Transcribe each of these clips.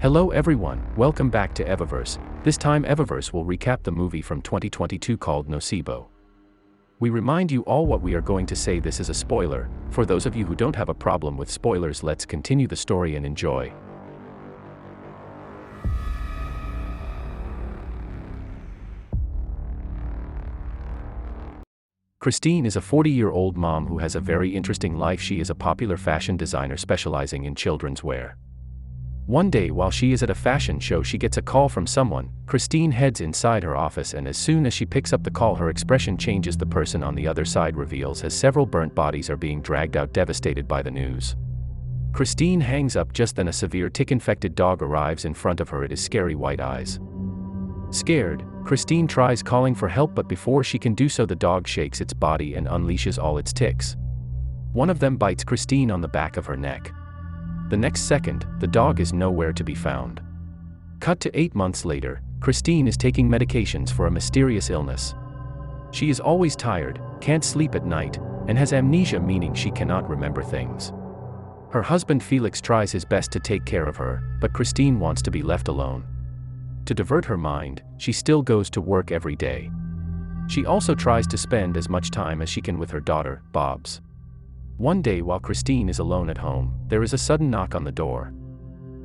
Hello everyone, welcome back to Evoverse. This time Evoverse will recap the movie from 2022 called Nocebo. We remind you all what we are going to say, this is a spoiler. For those of you who don't have a problem with spoilers, let's continue the story and enjoy. Christine is a 40-year-old mom who has a very interesting life. She is a popular fashion designer specializing in children's wear. One day while she is at a fashion show, she gets a call from someone. Christine heads inside her office, and as soon as she picks up the call, her expression changes. The person on the other side reveals as several burnt bodies are being dragged out, devastated by the news. Christine hangs up. Just then a severe tick-infected dog arrives in front of her. It is scary white eyes. Scared, Christine tries calling for help, but before she can do so, the dog shakes its body and unleashes all its ticks. One of them bites Christine on the back of her neck. The next second, the dog is nowhere to be found. Cut to 8 months later, Christine is taking medications for a mysterious illness. She is always tired, can't sleep at night, and has amnesia, meaning she cannot remember things. Her husband Felix tries his best to take care of her, but Christine wants to be left alone. To divert her mind, she still goes to work every day. She also tries to spend as much time as she can with her daughter, Bobs. One day while Christine is alone at home, there is a sudden knock on the door.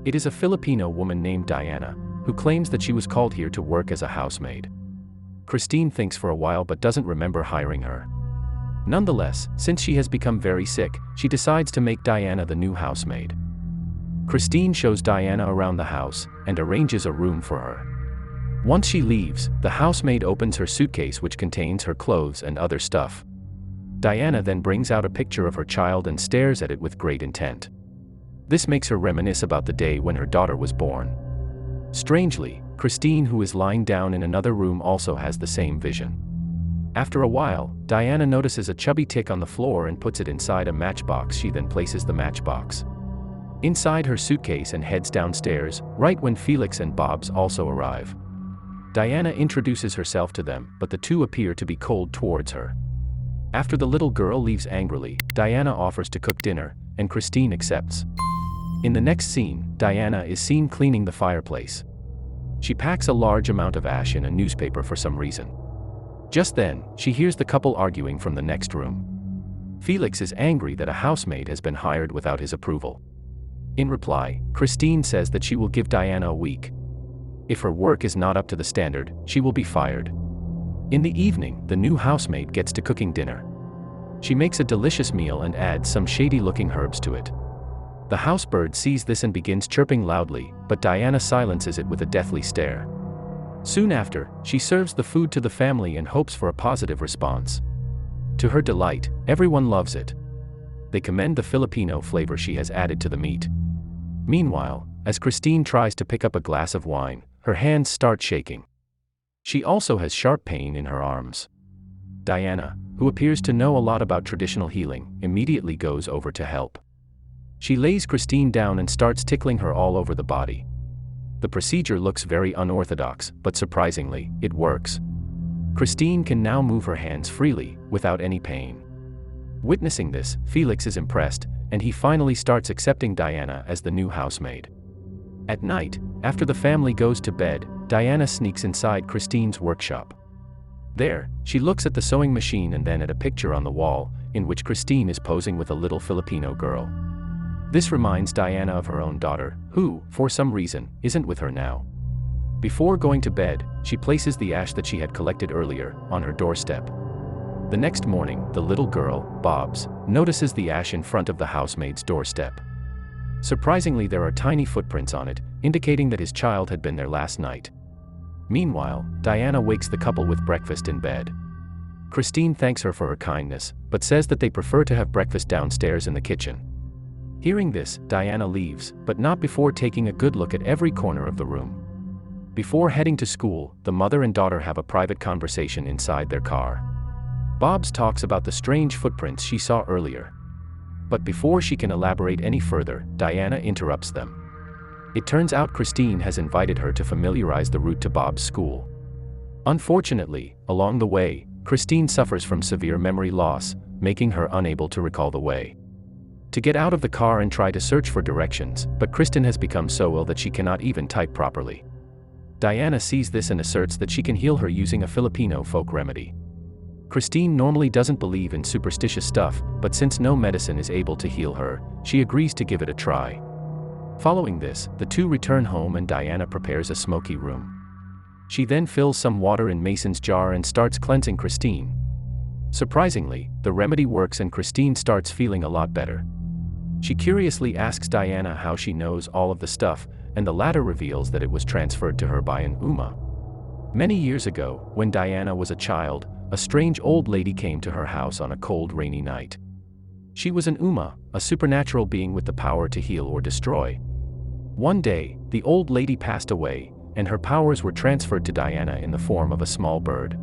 It is a Filipino woman named Diana, who claims that she was called here to work as a housemaid. Christine thinks for a while but doesn't remember hiring her. Nonetheless, since she has become very sick, she decides to make Diana the new housemaid. Christine shows Diana around the house and arranges a room for her. Once she leaves, the housemaid opens her suitcase, which contains her clothes and other stuff. Diana then brings out a picture of her child and stares at it with great intent. This makes her reminisce about the day when her daughter was born. Strangely, Christine, who is lying down in another room, also has the same vision. After a while, Diana notices a chubby tick on the floor and puts it inside a matchbox. She then places the matchbox inside her suitcase and heads downstairs, right when Felix and Bobs also arrive. Diana introduces herself to them, but the two appear to be cold towards her. After the little girl leaves angrily, Diana offers to cook dinner, and Christine accepts. In the next scene, Diana is seen cleaning the fireplace. She packs a large amount of ash in a newspaper for some reason. Just then, she hears the couple arguing from the next room. Felix is angry that a housemaid has been hired without his approval. In reply, Christine says that she will give Diana a week. If her work is not up to the standard, she will be fired. In the evening, the new housemaid gets to cooking dinner. She makes a delicious meal and adds some shady-looking herbs to it. The housebird sees this and begins chirping loudly, but Diana silences it with a deathly stare. Soon after, she serves the food to the family and hopes for a positive response. To her delight, everyone loves it. They commend the Filipino flavor she has added to the meat. Meanwhile, as Christine tries to pick up a glass of wine, her hands start shaking. She also has sharp pain in her arms. Diana, who appears to know a lot about traditional healing, immediately goes over to help. She lays Christine down and starts tickling her all over the body. The procedure looks very unorthodox, but surprisingly, it works. Christine can now move her hands freely, without any pain. Witnessing this, Felix is impressed, and he finally starts accepting Diana as the new housemaid. At night, after the family goes to bed, Diana sneaks inside Christine's workshop. There, she looks at the sewing machine and then at a picture on the wall, in which Christine is posing with a little Filipino girl. This reminds Diana of her own daughter, who, for some reason, isn't with her now. Before going to bed, she places the ash that she had collected earlier on her doorstep. The next morning, the little girl, Bobs, notices the ash in front of the housemaid's doorstep. Surprisingly, there are tiny footprints on it, indicating that his child had been there last night. Meanwhile, Diana wakes the couple with breakfast in bed. Christine thanks her for her kindness, but says that they prefer to have breakfast downstairs in the kitchen. Hearing this, Diana leaves, but not before taking a good look at every corner of the room. Before heading to school, the mother and daughter have a private conversation inside their car. Bobs talks about the strange footprints she saw earlier. But before she can elaborate any further, Diana interrupts them. It turns out Christine has invited her to familiarize the route to Bob's school. Unfortunately, along the way, Christine suffers from severe memory loss, making her unable to recall the way. to get out of the car and try to search for directions, but Kristen has become so ill that she cannot even type properly. Diana sees this and asserts that she can heal her using a Filipino folk remedy. Christine normally doesn't believe in superstitious stuff, but since no medicine is able to heal her, she agrees to give it a try. Following this, the two return home and Diana prepares a smoky room. She then fills some water in Mason's jar and starts cleansing Christine. Surprisingly, the remedy works and Christine starts feeling a lot better. She curiously asks Diana how she knows all of the stuff, and the latter reveals that it was transferred to her by an Uma. Many years ago, when Diana was a child, a strange old lady came to her house on a cold, rainy night. She was an Uma, a supernatural being with the power to heal or destroy. One day, the old lady passed away, and her powers were transferred to Diana in the form of a small bird.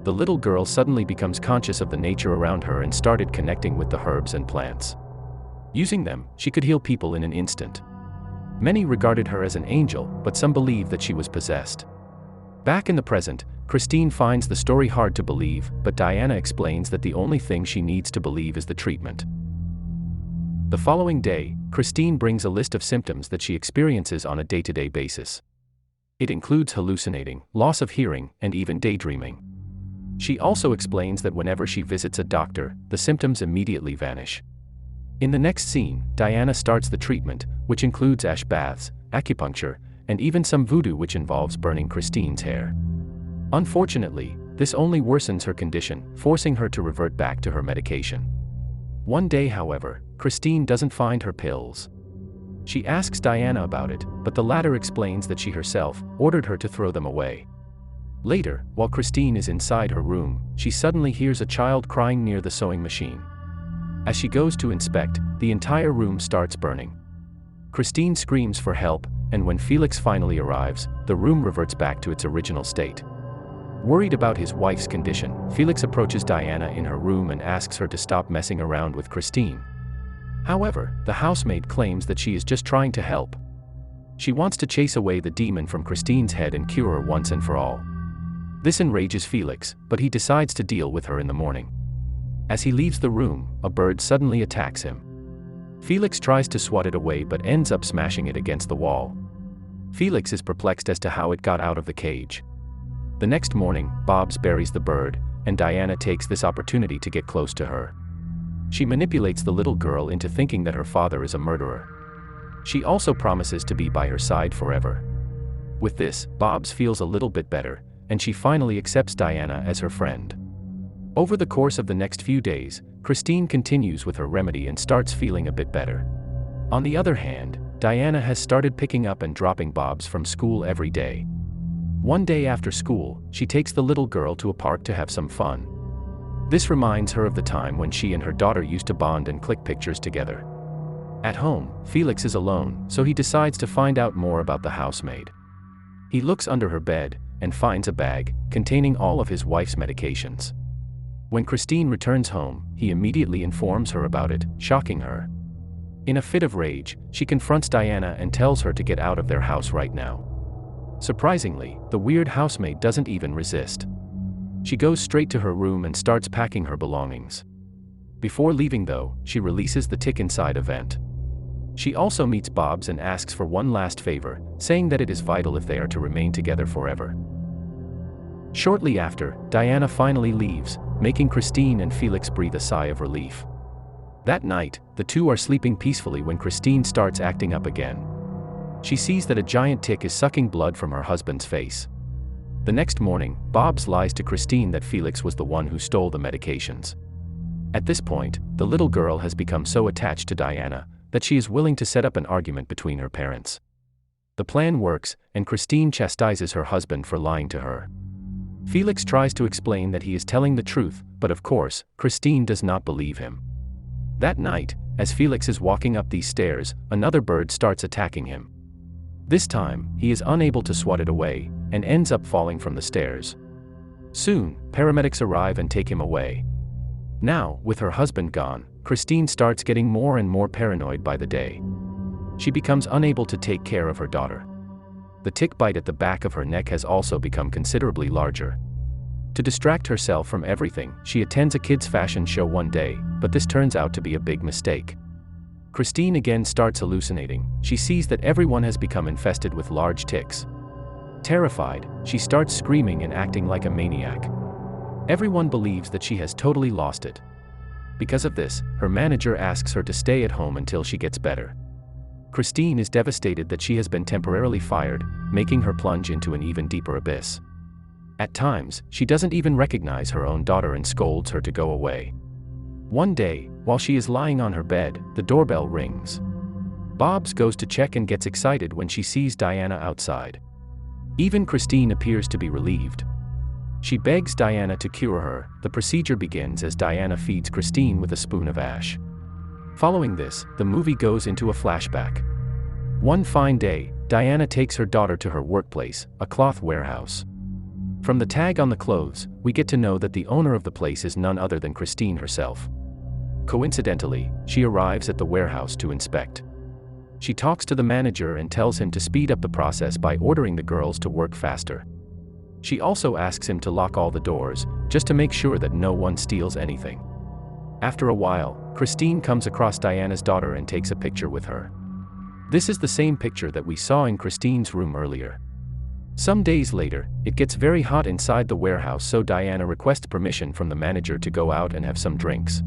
The little girl suddenly becomes conscious of the nature around her and started connecting with the herbs and plants. Using them, she could heal people in an instant. Many regarded her as an angel, but some believed that she was possessed. Back in the present, Christine finds the story hard to believe, but Diana explains that the only thing she needs to believe is the treatment. The following day, Christine brings a list of symptoms that she experiences on a day-to-day basis. It includes hallucinating, loss of hearing, and even daydreaming. She also explains that whenever she visits a doctor, the symptoms immediately vanish. In the next scene, Diana starts the treatment, which includes ash baths, acupuncture, and even some voodoo which involves burning Christine's hair. Unfortunately, this only worsens her condition, forcing her to revert back to her medication. One day, however, Christine doesn't find her pills. She asks Diana about it, but the latter explains that she herself ordered her to throw them away. Later, while Christine is inside her room, she suddenly hears a child crying near the sewing machine. As she goes to inspect, the entire room starts burning. Christine screams for help, and when Felix finally arrives, the room reverts back to its original state. Worried about his wife's condition, Felix approaches Diana in her room and asks her to stop messing around with Christine. However, the housemaid claims that she is just trying to help. She wants to chase away the demon from Christine's head and cure her once and for all. This enrages Felix, but he decides to deal with her in the morning. As he leaves the room, a bird suddenly attacks him. Felix tries to swat it away but ends up smashing it against the wall. Felix is perplexed as to how it got out of the cage. The next morning, Bobs buries the bird, and Diana takes this opportunity to get close to her. She manipulates the little girl into thinking that her father is a murderer. She also promises to be by her side forever. With this, Bobs feels a little bit better, and she finally accepts Diana as her friend. Over the course of the next few days, Christine continues with her remedy and starts feeling a bit better. On the other hand, Diana has started picking up and dropping Bobs from school every day. One day after school, she takes the little girl to a park to have some fun. This reminds her of the time when she and her daughter used to bond and click pictures together. At home, Felix is alone, so he decides to find out more about the housemaid. He looks under her bed and finds a bag containing all of his wife's medications. When Christine returns home, he immediately informs her about it, shocking her. In a fit of rage, she confronts Diana and tells her to get out of their house right now. Surprisingly, the weird housemaid doesn't even resist. She goes straight to her room and starts packing her belongings. Before leaving though, she releases the tick inside a vent. She also meets Bobs and asks for one last favor, saying that it is vital if they are to remain together forever. Shortly after, Diana finally leaves, making Christine and Felix breathe a sigh of relief. That night, the two are sleeping peacefully when Christine starts acting up again. She sees that a giant tick is sucking blood from her husband's face. The next morning, Bobs lies to Christine that Felix was the one who stole the medications. At this point, the little girl has become so attached to Diana that she is willing to set up an argument between her parents. The plan works, and Christine chastises her husband for lying to her. Felix tries to explain that he is telling the truth, but of course, Christine does not believe him. That night, as Felix is walking up these stairs, another bird starts attacking him. This time, he is unable to swat it away, and ends up falling from the stairs. Soon, paramedics arrive and take him away. Now, with her husband gone, Christine starts getting more and more paranoid by the day. She becomes unable to take care of her daughter. The tick bite at the back of her neck has also become considerably larger. To distract herself from everything, she attends a kids' fashion show one day, but this turns out to be a big mistake. Christine again starts hallucinating. She sees that everyone has become infested with large ticks. Terrified, she starts screaming and acting like a maniac. Everyone believes that she has totally lost it. Because of this, her manager asks her to stay at home until she gets better. Christine is devastated that she has been temporarily fired, making her plunge into an even deeper abyss. At times, she doesn't even recognize her own daughter and scolds her to go away. One day, while she is lying on her bed, the doorbell rings. Bobs goes to check and gets excited when she sees Diana outside. Even Christine appears to be relieved. She begs Diana to cure her. The procedure begins as Diana feeds Christine with a spoon of ash. Following this, the movie goes into a flashback. One fine day, Diana takes her daughter to her workplace, a cloth warehouse. From the tag on the clothes, we get to know that the owner of the place is none other than Christine herself. Coincidentally, she arrives at the warehouse to inspect. She talks to the manager and tells him to speed up the process by ordering the girls to work faster. She also asks him to lock all the doors, just to make sure that no one steals anything. After a while, Christine comes across Diana's daughter and takes a picture with her. This is the same picture that we saw in Christine's room earlier. Some days later, it gets very hot inside the warehouse, so Diana requests permission from the manager to go out and have some drinks.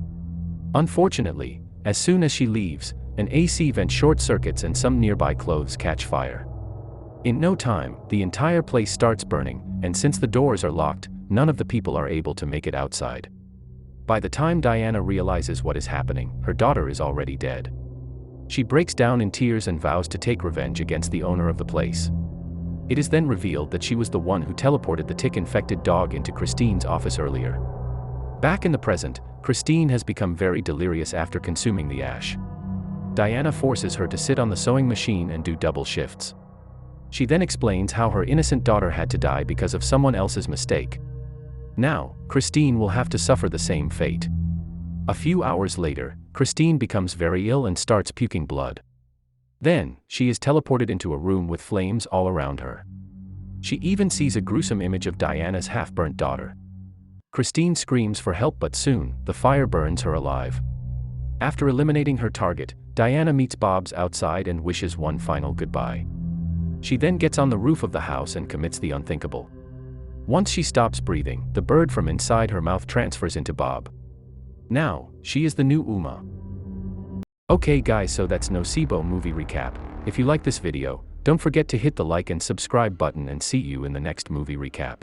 Unfortunately, as soon as she leaves, an AC vent short circuits and some nearby clothes catch fire. In no time, the entire place starts burning, and since the doors are locked, none of the people are able to make it outside. By the time Diana realizes what is happening, her daughter is already dead. She breaks down in tears and vows to take revenge against the owner of the place. It is then revealed that she was the one who teleported the tick-infected dog into Christine's office earlier. Back in the present, Christine has become very delirious after consuming the ash. Diana forces her to sit on the sewing machine and do double shifts. She then explains how her innocent daughter had to die because of someone else's mistake. Now, Christine will have to suffer the same fate. A few hours later, Christine becomes very ill and starts puking blood. Then, she is teleported into a room with flames all around her. She even sees a gruesome image of Diana's half-burnt daughter. Christine screams for help, but soon, the fire burns her alive. After eliminating her target, Diana meets Bobs outside and wishes one final goodbye. She then gets on the roof of the house and commits the unthinkable. Once she stops breathing, the bird from inside her mouth transfers into Bob. Now, she is the new Uma. Okay guys, so that's Nocebo movie recap. If you like this video, don't forget to hit the like and subscribe button, and see you in the next movie recap.